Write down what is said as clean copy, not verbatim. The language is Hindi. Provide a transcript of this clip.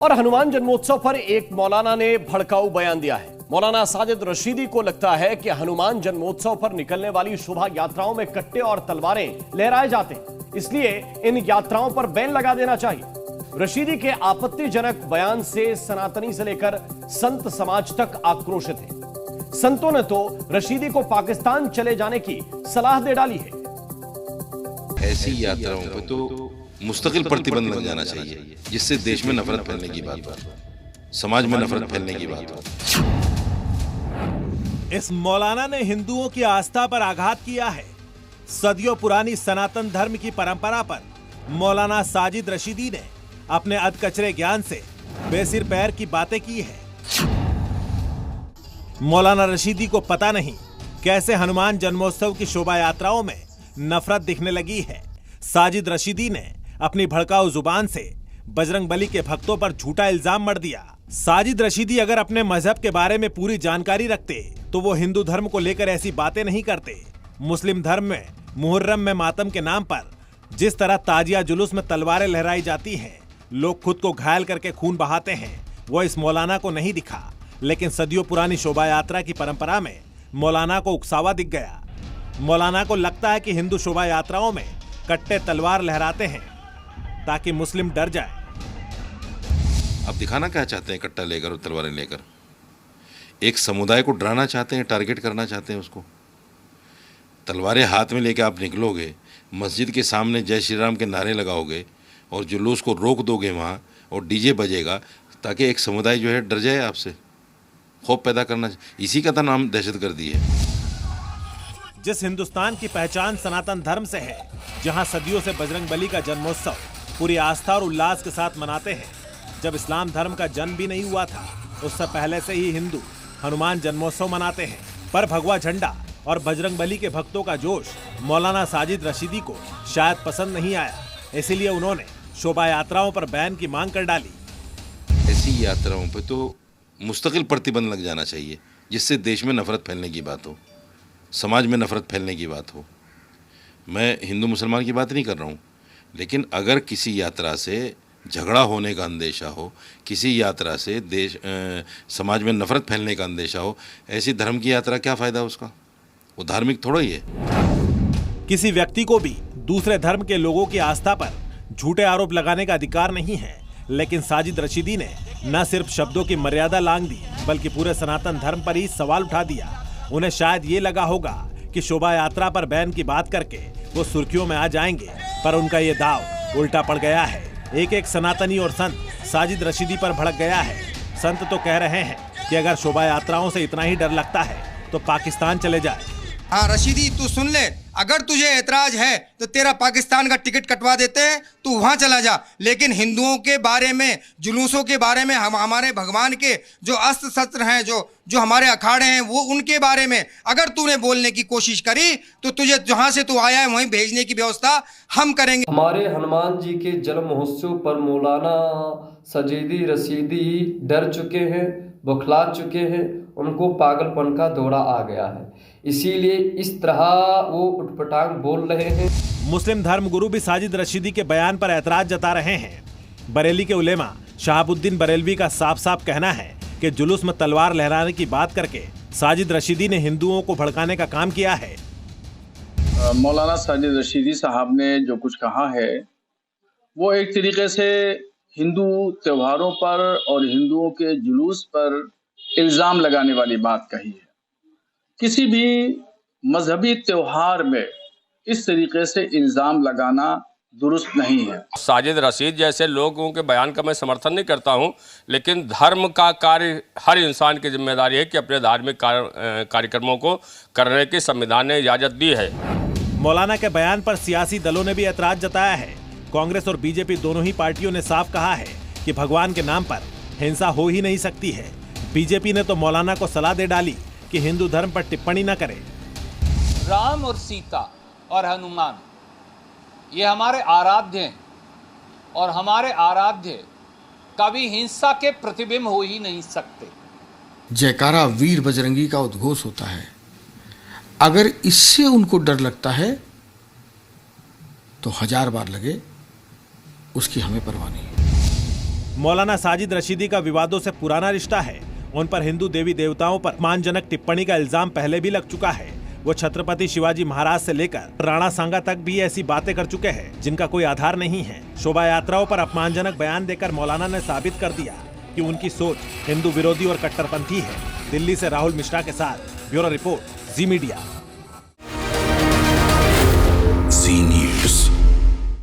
और हनुमान जन्मोत्सव पर एक मौलाना ने भड़काऊ बयान दिया है। मौलाना साजिद रशीदी को लगता है कि हनुमान जन्मोत्सव पर निकलने वाली शोभा यात्राओं में कट्टे और तलवारें लहराए जाते हैं, इसलिए इन यात्राओं पर बैन लगा देना चाहिए। रशीदी के आपत्तिजनक बयान से सनातनी से लेकर संत समाज तक आक्रोशित है। संतों ने तो रशीदी को पाकिस्तान चले जाने की सलाह दे डाली है। ऐसी यात्राओं पर तो मुस्तकिल प्रतिबंध लग जाना चाहिए, जिससे देश में नफरत फैलने की बात हो, समाज में नफरत फैलने की बात हो। इस मौलाना ने हिंदुओं की आस्था पर आघात किया है। सदियों पुरानी सनातन धर्म की परंपरा पर मौलाना साजिद रशीदी ने अपने अधकचरे ज्ञान से बेसिर पैर की बातें की है। मौलाना रशीदी को पता नहीं कैसे हनुमान जन्मोत्सव की शोभा यात्राओं में नफरत दिखने लगी है। साजिद रशीदी ने अपनी भड़काऊ जुबान से बजरंगबली के भक्तों पर झूठा इल्जाम मढ़ दिया। साजिद रशीदी अगर अपने मजहब के बारे में पूरी जानकारी रखते तो वो हिंदू धर्म को लेकर ऐसी बातें नहीं करते। मुस्लिम धर्म में मुहर्रम में मातम के नाम पर जिस तरह ताजिया जुलूस में तलवारें लहराई जाती हैं, लोग खुद को घायल करके खून बहाते हैं, वो इस मौलाना को नहीं दिखा। लेकिन सदियों पुरानी शोभा यात्रा की परंपरा में मौलाना को उकसावा दिख गया। मौलाना को लगता है कि हिंदू शोभा यात्राओं में कट्टे तलवार लहराते हैं ताकि मुस्लिम डर जाए। आप दिखाना क्या चाहते हैं? कट्टा लेकर और तलवारें लेकर एक समुदाय को डराना चाहते हैं, टारगेट करना चाहते हैं उसको। तलवारें हाथ में लेकर आप निकलोगे, मस्जिद के सामने जय श्री राम के नारे लगाओगे और जुलूस को रोक दोगे वहाँ, और डीजे बजेगा ताकि एक समुदाय जो है डर जाए आपसे, खौफ पैदा करना। इसी का तो नाम दहशतगर्दी है। जिस हिंदुस्तान की पहचान सनातन धर्म से है, जहां सदियों से बजरंगबली का जन्मोत्सव पूरी आस्था और उल्लास के साथ मनाते हैं, जब इस्लाम धर्म का जन्म भी नहीं हुआ था उससे पहले से ही हिंदू हनुमान जन्मोत्सव मनाते हैं, पर भगवा झंडा और बजरंगबली के भक्तों का जोश मौलाना साजिद रशीदी को शायद पसंद नहीं आया। इसीलिए उन्होंने शोभा यात्राओं पर बैन की मांग कर डाली। ऐसी यात्राओं पर तो मुस्तकिल प्रतिबंध लग जाना चाहिए, जिससे देश में नफरत फैलने की बात हो, समाज में नफरत फैलने की बात हो। मैं हिंदू मुसलमान की बात नहीं कर रहा हूँ, लेकिन अगर किसी यात्रा से झगड़ा होने का अंदेशा हो, किसी यात्रा से समाज में नफरत फैलने का अंदेशा हो, ऐसी धर्म की यात्रा क्या फ़ायदा उसका? वो धार्मिक थोड़ा ही है। किसी व्यक्ति को भी दूसरे धर्म के लोगों की आस्था पर झूठे आरोप लगाने का अधिकार नहीं है, लेकिन साजिद रशीदी ने न सिर्फ शब्दों की मर्यादा लांघ दी, बल्कि पूरे सनातन धर्म पर ही सवाल उठा दिया। उन्हें शायद ये लगा होगा कि शोभा यात्रा पर बैन की बात करके वो सुर्खियों में आ जाएंगे, पर उनका ये दाव उल्टा पड़ गया है। एक सनातनी और संत साजिद रशीदी पर भड़क गया है। संत तो कह रहे हैं कि अगर शोभा यात्राओं से इतना ही डर लगता है तो पाकिस्तान चले जाए। हाँ रशीदी, तू सुन ले, अगर तुझे ऐतराज है तो तेरा पाकिस्तान का टिकट कटवा देते हैं, तू वहाँ चला जा। लेकिन हिंदुओं के बारे में, जुलूसों के बारे में, हमारे भगवान के जो अस्त्र शस्त्र हैं, जो हमारे अखाड़े हैं, वो उनके बारे में अगर तूने बोलने की कोशिश करी तो तुझे जहाँ से तू आया है वहीं भेजने की व्यवस्था हम करेंगे। हमारे हनुमान जी के जन्म महोत्सव पर मौलाना साजिद रशीदी डर चुके हैं, बौखला चुके हैं, उनको पागलपन का दौरा आ गया है, इसीलिए इस तरह वो उठपटांग बोल रहे हैं। मुस्लिम धर्मगुरु भी साजिद रशीदी के बयान पर ऐतराज जता रहे हैं। बरेली के उलेमा शहाबुद्दीन बरेलवी का साफ साफ कहना है कि जुलूस में तलवार लहराने की बात करके साजिद रशीदी ने हिंदुओं को भड़काने का काम किया है। मौलाना साजिद रशीदी साहब ने जो कुछ कहा है वो एक तरीके से हिंदू त्योहारों पर और हिंदुओं के जुलूस पर इल्जाम लगाने वाली बात कही है। किसी भी मजहबी त्योहार में इस तरीके से इल्जाम लगाना दुरुस्त नहीं है। साजिद रशीद जैसे लोगों के बयान का मैं समर्थन नहीं करता हूं, लेकिन धर्म का कार्य हर इंसान की जिम्मेदारी है कि अपने धार्मिक कार्यक्रमों को करने की संविधान ने इजाजत दी है। मौलाना के बयान पर सियासी दलों ने भी ऐतराज जताया है। कांग्रेस और बीजेपी दोनों ही पार्टियों ने साफ कहा है कि भगवान के नाम पर हिंसा हो ही नहीं सकती है। बीजेपी ने तो मौलाना को सलाह दे डाली कि हिंदू धर्म पर टिप्पणी न करे। राम और सीता और हनुमान ये हमारे आराध्य हैं, और हमारे आराध्य कभी हिंसा के प्रतिबिंब हो ही नहीं सकते। जयकारा वीर बजरंगी का उद्घोष होता है। अगर इससे उनको डर लगता है तो 1000 बार लगे, उसकी हमें परवाह नहीं है। मौलाना साजिद रशीदी का विवादों से पुराना रिश्ता है। उन पर हिंदू देवी देवताओं पर अपमानजनक टिप्पणी का इल्जाम पहले भी लग चुका है। वो छत्रपति शिवाजी महाराज से लेकर राणा सांगा तक भी ऐसी बातें कर चुके हैं जिनका कोई आधार नहीं है। शोभा यात्राओं पर अपमानजनक बयान देकर मौलाना ने साबित कर दिया कि उनकी सोच हिंदू विरोधी और कट्टरपंथी है। दिल्ली से राहुल मिश्रा के साथ ब्यूरो रिपोर्ट, जी मीडिया।